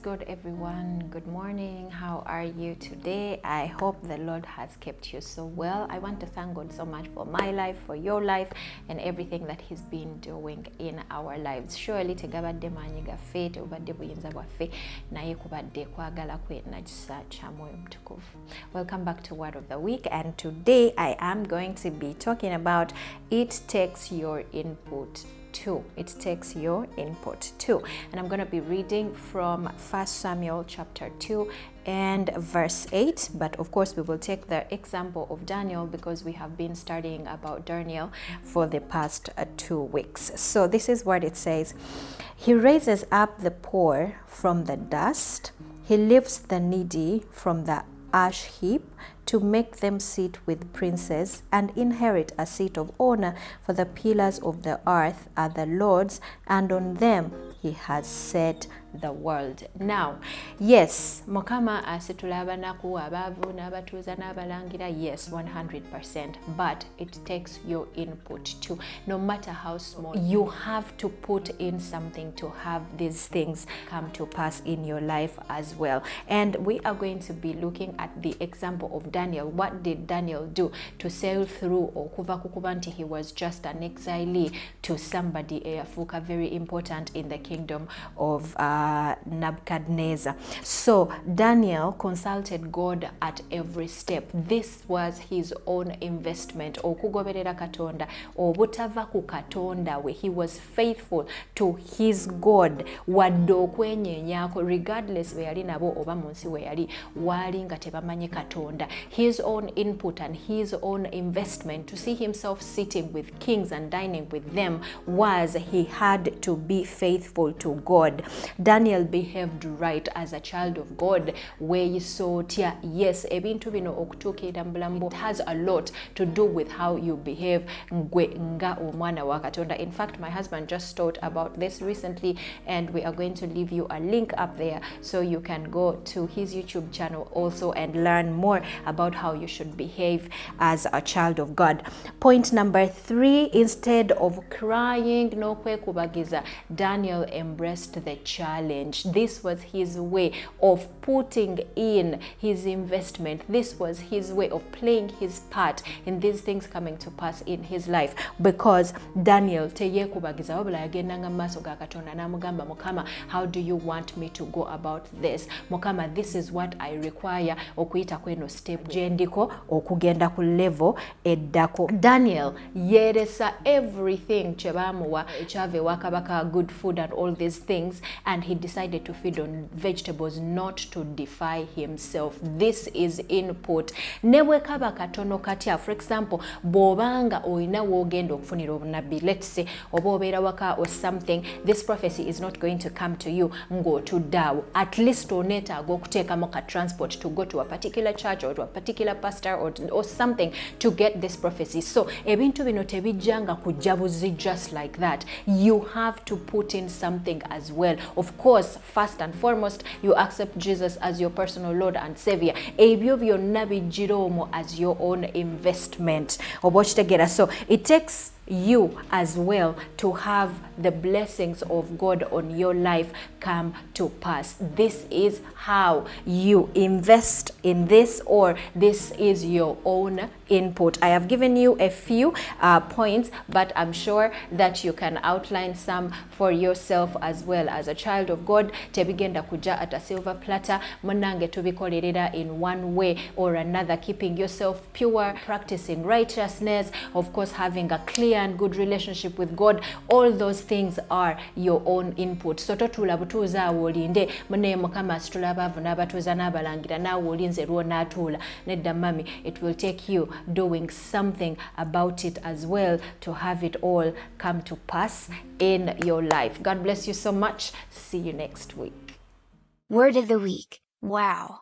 God, everyone. Good morning. How are you today? I hope the Lord has kept you so well. I want to thank God so much for my life, for your life, and everything that He's been doing in our lives. Surely tegabadde maanyi gaffe, tebubadde buyinza bwaffe, naye kubadde kwagala kwe na kisa kya Mwoyo Mutukuvu. Welcome back to Word of the Week, and today I am going to be talking about it takes your input too. It takes your input too. And I'm going to be reading from 1 Samuel chapter 2 and verse 8. But of course, we will take the example of Daniel because we have been studying about Daniel for the past 2 weeks. So this is what it says. He raises up the poor from the dust. He lifts the needy from the ash heap to make them sit with princes and inherit a seat of honor, for the pillars of the earth are the Lord's, and on them He has set the world. Now, yes, Mukama asitulaba naku abavu n'abatuuza n'abalangira, yes, 100%, but it takes your input too. No matter how small, you have to put in something to have these things come to pass in your life as well. And we are going to be looking at the example of Daniel. What did Daniel do to sail through okuva kukuba nti he was just an exile to somebody eyafuuka very important in the kingdom of Nebuchadnezzar. So Daniel consulted God at every step. This was his own investment. Okugoberera Katonda, obutava ku Katonda we. He was faithful to his God. Wadde okwenyenyaako, regardless we yali nabo oba munsi we yali wali nga tebamanyi Katonda. His own input and his own investment to see himself sitting with kings and dining with them was he had to be faithful to God. Daniel behaved right as a child of God. Where you saw tia, yes, ebintu bino okutuukirira mu bulamu has a lot to do with how you behave ngwe nga omwana wa Katonda. In fact, my husband just taught about this recently, and we are going to leave you a link up there so you can go to his YouTube channel also and learn more about how you should behave as a child of God. Point number 3, instead of crying no kwekubagiza, Daniel embraced the challenge. This was his way of putting in his investment. This was his way of playing his part in these things coming to pass in his life, because Daniel teyekubagiza wabula yagendanga maaso ga Katonda n'amugamba, Mukama, how do you want me to go about this? Mukama, this is what I require okuyita kweno step jendiko okugenda ku level eddako. Daniel yeresa everything kyebamuwa ekyava ewa kabaka, good food and all these things, and he decided to feed on vegetables, not to defy himself. This is input. Nebwe kaba katono katya, for example, bobanga oyina wogenda okufunira obunabbi, let's say oba obeera waka or something, this prophecy is not going to come to you ng'otudde, at least oneetaaga okuteekamu ka transport to go to a particular church or to a particular pastor or something to get this prophecy. So ebintu bino tebijjanga kujja buzi just like that. You have to put in something as well. Of course, first and foremost, you accept Jesus as your personal Lord and Savior. Ebyo byonna bijjira omwo as your own investment. So it takes you as well to have the blessings of God on your life come to pass. This is how you invest in this, or this is your own input. I have given you a few points, but I'm sure that you can outline some for yourself as well. As a child of God, tebigenda kuja at a silver platter. Munange tubikolerera in one way or another, keeping yourself pure, practicing righteousness, of course having a clear and good relationship with God. All those things are your own input. So totula butuuza awolinde mune Mukama asitula abavu n'abatuuza n'abalangira naawe olinze lwo n'atuula. Nedda mami, it will take you doing something about it as well to have it all come to pass in your life. God bless you so much. See you next week. Word of the week. Wow.